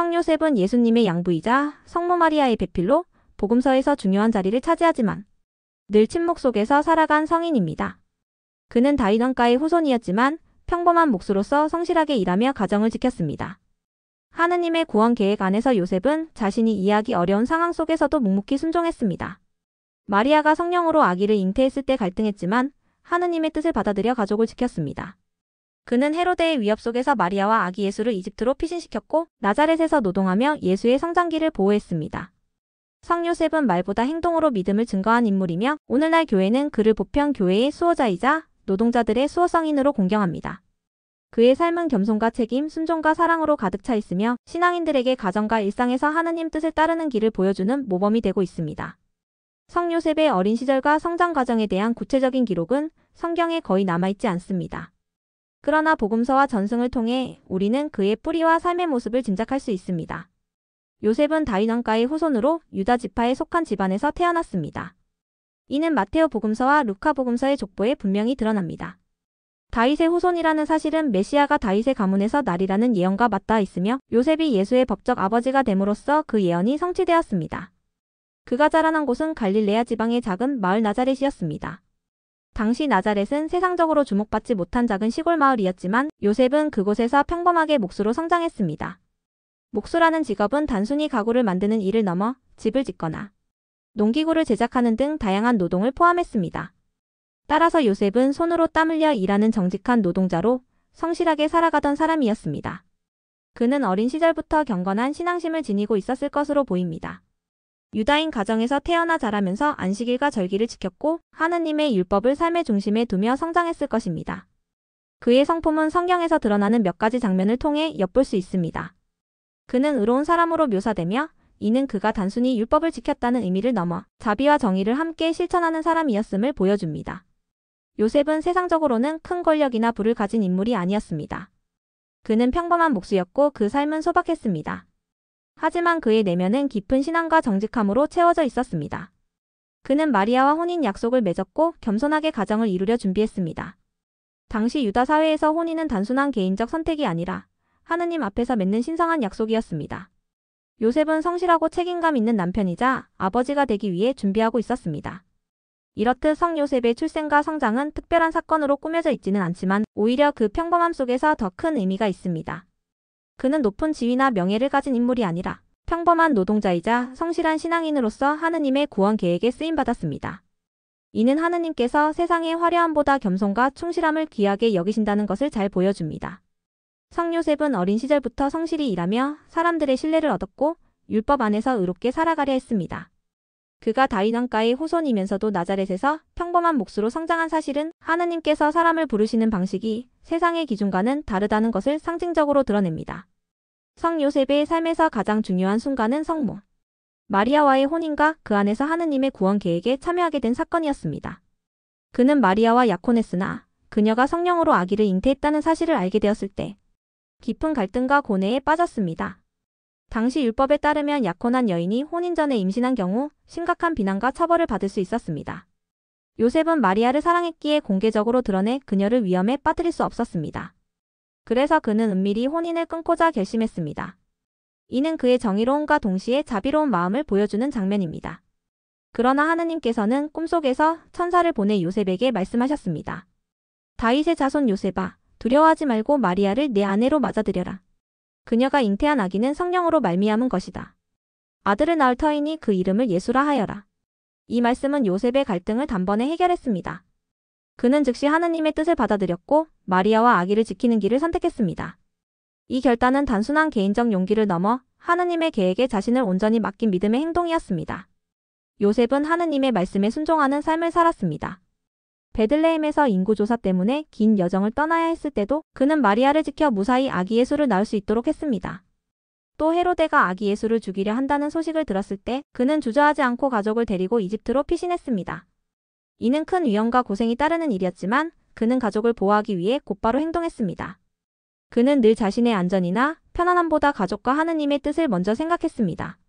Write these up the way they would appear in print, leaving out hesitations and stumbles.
성요셉은 예수님의 양부이자 성모 마리아의 배필로 복음서에서 중요한 자리를 차지하지만 늘 침묵 속에서 살아간 성인입니다. 그는 다윗 왕가의 후손이었지만 평범한 목수로서 성실하게 일하며 가정을 지켰습니다. 하느님의 구원 계획 안에서 요셉은 자신이 이해하기 어려운 상황 속에서도 묵묵히 순종했습니다. 마리아가 성령으로 아기를 잉태했을 때 갈등했지만 하느님의 뜻을 받아들여 가족을 지켰습니다. 그는 헤로데의 위협 속에서 마리아와 아기 예수를 이집트로 피신시켰고 나자렛에서 노동하며 예수의 성장기를 보호했습니다. 성요셉은 말보다 행동으로 믿음을 증거한 인물이며 오늘날 교회는 그를 보편 교회의 수호자이자 노동자들의 수호성인으로 공경합니다. 그의 삶은 겸손과 책임, 순종과 사랑으로 가득 차 있으며 신앙인들에게 가정과 일상에서 하느님 뜻을 따르는 길을 보여주는 모범이 되고 있습니다. 성요셉의 어린 시절과 성장 과정에 대한 구체적인 기록은 성경에 거의 남아있지 않습니다. 그러나 복음서와 전승을 통해 우리는 그의 뿌리와 삶의 모습을 짐작할 수 있습니다. 요셉은 다윗 왕가의 후손으로 유다 지파에 속한 집안에서 태어났습니다. 이는 마테오 복음서와 루카 복음서의 족보에 분명히 드러납니다. 다윗의 후손이라는 사실은 메시아가 다윗의 가문에서 나리라는 예언과 맞닿아 있으며 요셉이 예수의 법적 아버지가 됨으로써 그 예언이 성취되었습니다. 그가 자라난 곳은 갈릴레아 지방의 작은 마을 나자렛이었습니다. 당시 나자렛은 세상적으로 주목받지 못한 작은 시골 마을이었지만 요셉은 그곳에서 평범하게 목수로 성장했습니다. 목수라는 직업은 단순히 가구를 만드는 일을 넘어 집을 짓거나 농기구를 제작하는 등 다양한 노동을 포함했습니다. 따라서 요셉은 손으로 땀 흘려 일하는 정직한 노동자로 성실하게 살아가던 사람이었습니다. 그는 어린 시절부터 경건한 신앙심을 지니고 있었을 것으로 보입니다. 유다인 가정에서 태어나 자라면서 안식일과 절기를 지켰고 하느님의 율법을 삶의 중심에 두며 성장했을 것입니다. 그의 성품은 성경에서 드러나는 몇 가지 장면을 통해 엿볼 수 있습니다. 그는 의로운 사람으로 묘사되며 이는 그가 단순히 율법을 지켰다는 의미를 넘어 자비와 정의를 함께 실천하는 사람이었음을 보여줍니다. 요셉은 세상적으로는 큰 권력이나 부를 가진 인물이 아니었습니다. 그는 평범한 목수였고 그 삶은 소박했습니다. 하지만 그의 내면은 깊은 신앙과 정직함으로 채워져 있었습니다. 그는 마리아와 혼인 약속을 맺었고 겸손하게 가정을 이루려 준비했습니다. 당시 유다 사회에서 혼인은 단순한 개인적 선택이 아니라 하느님 앞에서 맺는 신성한 약속이었습니다. 요셉은 성실하고 책임감 있는 남편이자 아버지가 되기 위해 준비하고 있었습니다. 이렇듯 성요셉의 출생과 성장은 특별한 사건으로 꾸며져 있지는 않지만 오히려 그 평범함 속에서 더 큰 의미가 있습니다. 그는 높은 지위나 명예를 가진 인물이 아니라 평범한 노동자이자 성실한 신앙인으로서 하느님의 구원 계획에 쓰임받았습니다. 이는 하느님께서 세상의 화려함보다 겸손과 충실함을 귀하게 여기신다는 것을 잘 보여줍니다. 성요셉은 어린 시절부터 성실히 일하며 사람들의 신뢰를 얻었고 율법 안에서 의롭게 살아가려 했습니다. 그가 다윗 왕가의 후손이면서도 나자렛에서 평범한 목수로 성장한 사실은 하느님께서 사람을 부르시는 방식이 세상의 기준과는 다르다는 것을 상징적으로 드러냅니다. 성요셉의 삶에서 가장 중요한 순간은 성모 마리아와의 혼인과 그 안에서 하느님의 구원 계획에 참여하게 된 사건이었습니다. 그는 마리아와 약혼했으나 그녀가 성령으로 아기를 잉태했다는 사실을 알게 되었을 때 깊은 갈등과 고뇌에 빠졌습니다. 당시 율법에 따르면 약혼한 여인이 혼인 전에 임신한 경우 심각한 비난과 처벌을 받을 수 있었습니다. 요셉은 마리아를 사랑했기에 공개적으로 드러내 그녀를 위험에 빠뜨릴 수 없었습니다. 그래서 그는 은밀히 혼인을 끊고자 결심했습니다. 이는 그의 정의로움과 동시에 자비로운 마음을 보여주는 장면입니다. 그러나 하느님께서는 꿈속에서 천사를 보내 요셉에게 말씀하셨습니다. 다윗의 자손 요셉아, 두려워하지 말고 마리아를 내 아내로 맞아들여라. 그녀가 잉태한 아기는 성령으로 말미암은 것이다. 아들을 낳을 터이니 그 이름을 예수라 하여라. 이 말씀은 요셉의 갈등을 단번에 해결했습니다. 그는 즉시 하느님의 뜻을 받아들였고 마리아와 아기를 지키는 길을 선택했습니다. 이 결단은 단순한 개인적 용기를 넘어 하느님의 계획에 자신을 온전히 맡긴 믿음의 행동이었습니다. 요셉은 하느님의 말씀에 순종하는 삶을 살았습니다. 베들레헴에서 인구조사 때문에 긴 여정을 떠나야 했을 때도 그는 마리아를 지켜 무사히 아기 예수를 낳을 수 있도록 했습니다. 또 헤로데가 아기 예수를 죽이려 한다는 소식을 들었을 때 그는 주저하지 않고 가족을 데리고 이집트로 피신했습니다. 이는 큰 위험과 고생이 따르는 일이었지만 그는 가족을 보호하기 위해 곧바로 행동했습니다. 그는 늘 자신의 안전이나 편안함보다 가족과 하느님의 뜻을 먼저 생각했습니다.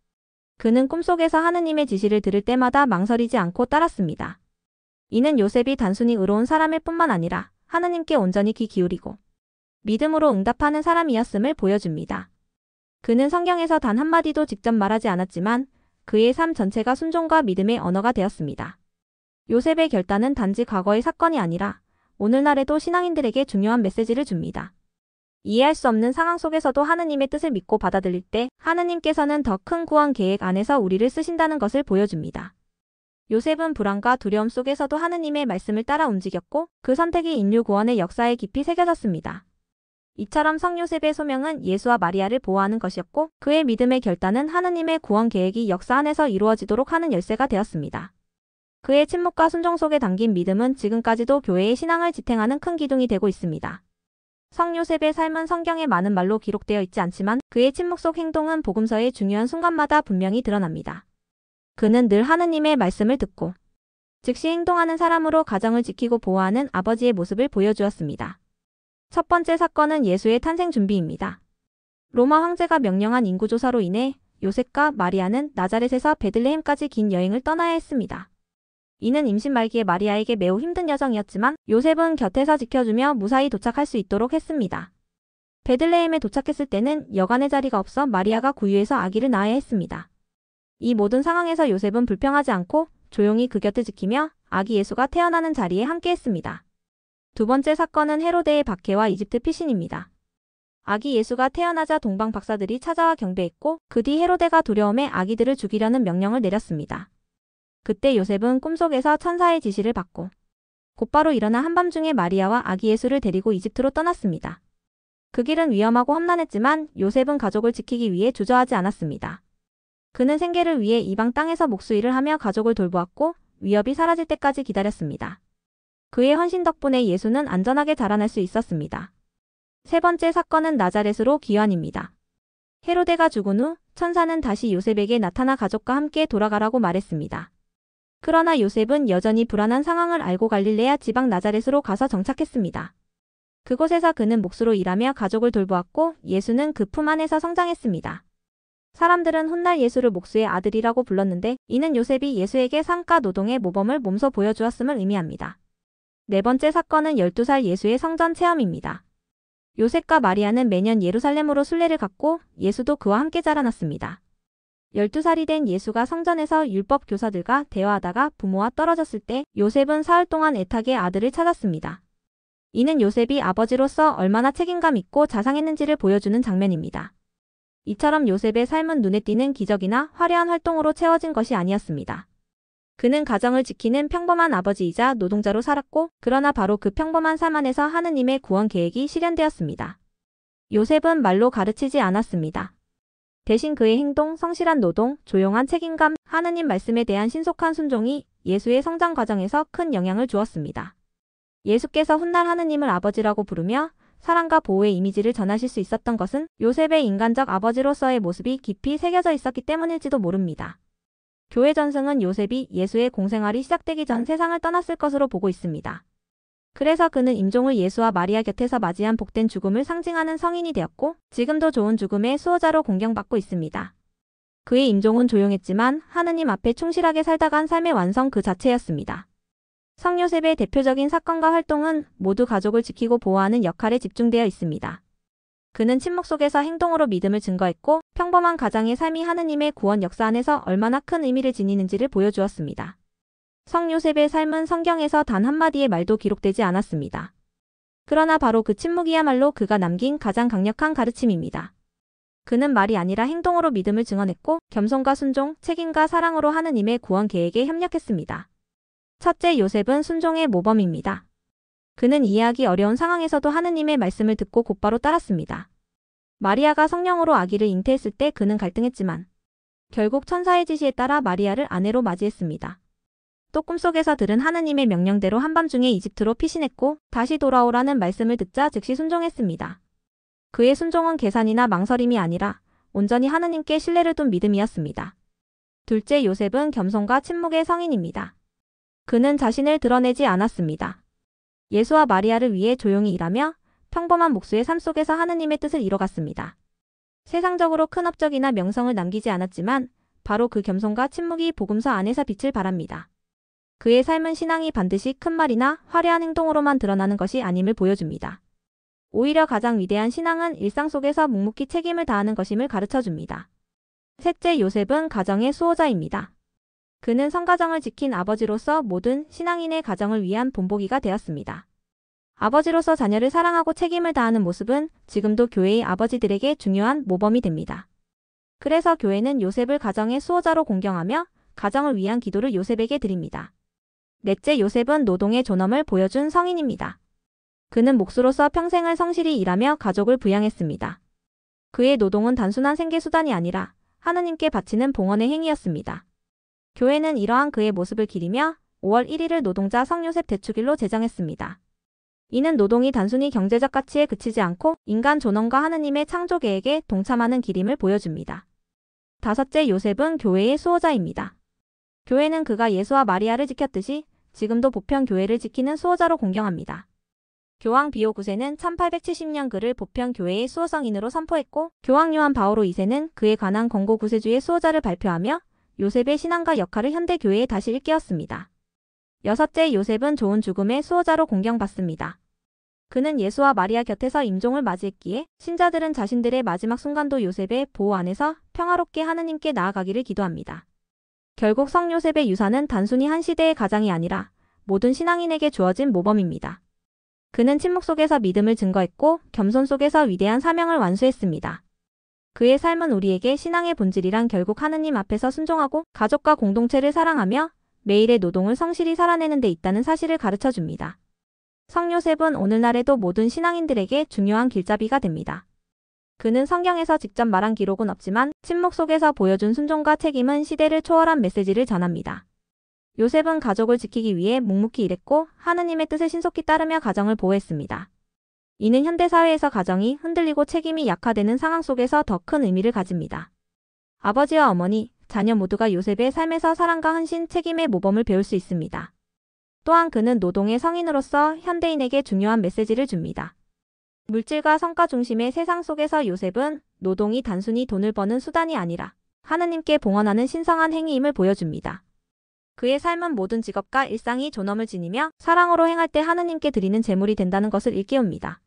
그는 꿈속에서 하느님의 지시를 들을 때마다 망설이지 않고 따랐습니다. 이는 요셉이 단순히 의로운 사람일 뿐만 아니라 하느님께 온전히 귀 기울이고 믿음으로 응답하는 사람이었음을 보여줍니다. 그는 성경에서 단 한마디도 직접 말하지 않았지만 그의 삶 전체가 순종과 믿음의 언어가 되었습니다. 요셉의 결단은 단지 과거의 사건이 아니라 오늘날에도 신앙인들에게 중요한 메시지를 줍니다. 이해할 수 없는 상황 속에서도 하느님의 뜻을 믿고 받아들일 때 하느님께서는 더 큰 구원 계획 안에서 우리를 쓰신다는 것을 보여줍니다. 요셉은 불안과 두려움 속에서도 하느님의 말씀을 따라 움직였고 그 선택이 인류 구원의 역사에 깊이 새겨졌습니다. 이처럼 성요셉의 소명은 예수와 마리아를 보호하는 것이었고 그의 믿음의 결단은 하느님의 구원 계획이 역사 안에서 이루어지도록 하는 열쇠가 되었습니다. 그의 침묵과 순종 속에 담긴 믿음은 지금까지도 교회의 신앙을 지탱하는 큰 기둥이 되고 있습니다. 성요셉의 삶은 성경에 많은 말로 기록되어 있지 않지만 그의 침묵 속 행동은 복음서의 중요한 순간마다 분명히 드러납니다. 그는 늘 하느님의 말씀을 듣고 즉시 행동하는 사람으로 가정을 지키고 보호하는 아버지의 모습을 보여주었습니다. 첫 번째 사건은 예수의 탄생 준비입니다. 로마 황제가 명령한 인구조사로 인해 요셉과 마리아는 나자렛에서 베들레헴까지 긴 여행을 떠나야 했습니다. 이는 임신 말기의 마리아에게 매우 힘든 여정이었지만 요셉은 곁에서 지켜주며 무사히 도착할 수 있도록 했습니다. 베들레헴에 도착했을 때는 여간의 자리가 없어 마리아가 구유해서 아기를 낳아야 했습니다. 이 모든 상황에서 요셉은 불평하지 않고 조용히 그 곁을 지키며 아기 예수가 태어나는 자리에 함께했습니다. 두 번째 사건은 헤로데의 박해와 이집트 피신입니다. 아기 예수가 태어나자 동방 박사들이 찾아와 경배했고 그 뒤 헤로데가 두려움에 아기들을 죽이려는 명령을 내렸습니다. 그때 요셉은 꿈속에서 천사의 지시를 받고 곧바로 일어나 한밤중에 마리아와 아기 예수를 데리고 이집트로 떠났습니다. 그 길은 위험하고 험난했지만 요셉은 가족을 지키기 위해 주저하지 않았습니다. 그는 생계를 위해 이방 땅에서 목수일을 하며 가족을 돌보았고 위협이 사라질 때까지 기다렸습니다. 그의 헌신 덕분에 예수는 안전하게 자라날 수 있었습니다. 세 번째 사건은 나자렛으로 귀환입니다. 헤로데가 죽은 후 천사는 다시 요셉에게 나타나 가족과 함께 돌아가라고 말했습니다. 그러나 요셉은 여전히 불안한 상황을 알고 갈릴레아 지방 나자렛으로 가서 정착했습니다. 그곳에서 그는 목수로 일하며 가족을 돌보았고 예수는 그 품 안에서 성장했습니다. 사람들은 훗날 예수를 목수의 아들이라고 불렀는데 이는 요셉이 예수에게 상가 노동의 모범을 몸소 보여주었음을 의미합니다. 네 번째 사건은 12살 예수의 성전 체험입니다. 요셉과 마리아는 매년 예루살렘으로 순례를 갔고 예수도 그와 함께 자라났습니다. 12살이 된 예수가 성전에서 율법 교사들과 대화하다가 부모와 떨어졌을 때 요셉은 사흘 동안 애타게 아들을 찾았습니다. 이는 요셉이 아버지로서 얼마나 책임감 있고 자상했는지를 보여주는 장면입니다. 이처럼 요셉의 삶은 눈에 띄는 기적이나 화려한 활동으로 채워진 것이 아니었습니다. 그는 가정을 지키는 평범한 아버지이자 노동자로 살았고 그러나 바로 그 평범한 삶 안에서 하느님의 구원 계획이 실현되었습니다. 요셉은 말로 가르치지 않았습니다. 대신 그의 행동, 성실한 노동, 조용한 책임감, 하느님 말씀에 대한 신속한 순종이 예수의 성장 과정에서 큰 영향을 주었습니다. 예수께서 훗날 하느님을 아버지라고 부르며 사랑과 보호의 이미지를 전하실 수 있었던 것은 요셉의 인간적 아버지로서의 모습이 깊이 새겨져 있었기 때문일지도 모릅니다. 교회 전승은 요셉이 예수의 공생활이 시작되기 전 세상을 떠났을 것으로 보고 있습니다. 그래서 그는 임종을 예수와 마리아 곁에서 맞이한 복된 죽음을 상징하는 성인이 되었고 지금도 좋은 죽음의 수호자로 공경받고 있습니다. 그의 임종은 조용했지만 하느님 앞에 충실하게 살다 간 삶의 완성 그 자체였습니다. 성요셉의 대표적인 사건과 활동은 모두 가족을 지키고 보호하는 역할에 집중되어 있습니다. 그는 침묵 속에서 행동으로 믿음을 증거했고 평범한 가장의 삶이 하느님의 구원 역사 안에서 얼마나 큰 의미를 지니는지를 보여주었습니다. 성요셉의 삶은 성경에서 단 한마디의 말도 기록되지 않았습니다. 그러나 바로 그 침묵이야말로 그가 남긴 가장 강력한 가르침입니다. 그는 말이 아니라 행동으로 믿음을 증언했고 겸손과 순종, 책임과 사랑으로 하느님의 구원 계획에 협력했습니다. 첫째, 요셉은 순종의 모범입니다. 그는 이해하기 어려운 상황에서도 하느님의 말씀을 듣고 곧바로 따랐습니다. 마리아가 성령으로 아기를 잉태했을 때 그는 갈등했지만 결국 천사의 지시에 따라 마리아를 아내로 맞이했습니다. 또 꿈속에서 들은 하느님의 명령대로 한밤중에 이집트로 피신했고 다시 돌아오라는 말씀을 듣자 즉시 순종했습니다. 그의 순종은 계산이나 망설임이 아니라 온전히 하느님께 신뢰를 둔 믿음이었습니다. 둘째, 요셉은 겸손과 침묵의 성인입니다. 그는 자신을 드러내지 않았습니다. 예수와 마리아를 위해 조용히 일하며 평범한 목수의 삶 속에서 하느님의 뜻을 이뤄갔습니다. 세상적으로 큰 업적이나 명성을 남기지 않았지만 바로 그 겸손과 침묵이 복음서 안에서 빛을 발합니다. 그의 삶은 신앙이 반드시 큰 말이나 화려한 행동으로만 드러나는 것이 아님을 보여줍니다. 오히려 가장 위대한 신앙은 일상 속에서 묵묵히 책임을 다하는 것임을 가르쳐줍니다. 셋째, 요셉은 가정의 수호자입니다. 그는 성가정을 지킨 아버지로서 모든 신앙인의 가정을 위한 본보기가 되었습니다. 아버지로서 자녀를 사랑하고 책임을 다하는 모습은 지금도 교회의 아버지들에게 중요한 모범이 됩니다. 그래서 교회는 요셉을 가정의 수호자로 공경하며 가정을 위한 기도를 요셉에게 드립니다. 넷째, 요셉은 노동의 존엄을 보여준 성인입니다. 그는 목수로서 평생을 성실히 일하며 가족을 부양했습니다. 그의 노동은 단순한 생계수단이 아니라 하느님께 바치는 봉헌의 행위였습니다. 교회는 이러한 그의 모습을 기리며 5월 1일을 노동자 성요셉 대축일로 제정했습니다. 이는 노동이 단순히 경제적 가치에 그치지 않고 인간 존엄과 하느님의 창조 계획에 동참하는 길임을 보여줍니다. 다섯째, 요셉은 교회의 수호자입니다. 교회는 그가 예수와 마리아를 지켰듯이 지금도 보편 교회를 지키는 수호자로 공경합니다. 교황 비오 9세는 1870년 그를 보편 교회의 수호성인으로 선포했고, 교황 요한 바오로 2세는 그에 관한 권고 구세주의 수호자를 발표하며 요셉의 신앙과 역할을 현대 교회에 다시 일깨웠습니다. 여섯째, 요셉은 좋은 죽음의 수호자로 공경받습니다. 그는 예수와 마리아 곁에서 임종을 맞이했기에 신자들은 자신들의 마지막 순간도 요셉의 보호 안에서 평화롭게 하느님께 나아가기를 기도합니다. 결국 성요셉의 유산은 단순히 한 시대의 가장이 아니라 모든 신앙인에게 주어진 모범입니다. 그는 침묵 속에서 믿음을 증거했고 겸손 속에서 위대한 사명을 완수했습니다. 그의 삶은 우리에게 신앙의 본질이란 결국 하느님 앞에서 순종하고 가족과 공동체를 사랑하며 매일의 노동을 성실히 살아내는 데 있다는 사실을 가르쳐줍니다. 성요셉은 오늘날에도 모든 신앙인들에게 중요한 길잡이가 됩니다. 그는 성경에서 직접 말한 기록은 없지만 침묵 속에서 보여준 순종과 책임은 시대를 초월한 메시지를 전합니다. 요셉은 가족을 지키기 위해 묵묵히 일했고 하느님의 뜻에 신속히 따르며 가정을 보호했습니다. 이는 현대사회에서 가정이 흔들리고 책임이 약화되는 상황 속에서 더 큰 의미를 가집니다. 아버지와 어머니, 자녀 모두가 요셉의 삶에서 사랑과 헌신, 책임의 모범을 배울 수 있습니다. 또한 그는 노동의 성인으로서 현대인에게 중요한 메시지를 줍니다. 물질과 성과 중심의 세상 속에서 요셉은 노동이 단순히 돈을 버는 수단이 아니라 하느님께 봉헌하는 신성한 행위임을 보여줍니다. 그의 삶은 모든 직업과 일상이 존엄을 지니며 사랑으로 행할 때 하느님께 드리는 제물이 된다는 것을 일깨웁니다.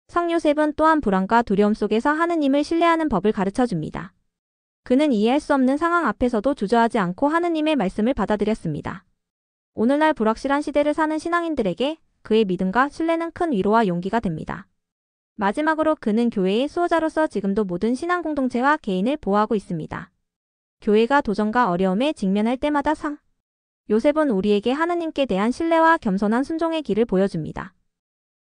성요셉은 또한 불안과 두려움 속에서 하느님을 신뢰하는 법을 가르쳐줍니다. 그는 이해할 수 없는 상황 앞에서도 주저하지 않고 하느님의 말씀을 받아들였습니다. 오늘날 불확실한 시대를 사는 신앙인들에게 그의 믿음과 신뢰는 큰 위로와 용기가 됩니다. 마지막으로 그는 교회의 수호자로서 지금도 모든 신앙 공동체와 개인을 보호하고 있습니다. 교회가 도전과 어려움에 직면할 때마다 요셉은 우리에게 하느님께 대한 신뢰와 겸손한 순종의 길을 보여줍니다.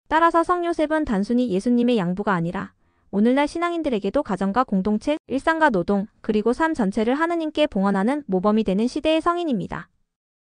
따라서 성요셉은 단순히 예수님의 양부가 아니라 오늘날 신앙인들에게도 가정과 공동체, 일상과 노동, 그리고 삶 전체를 하느님께 봉헌하는 모범이 되는 시대의 성인입니다.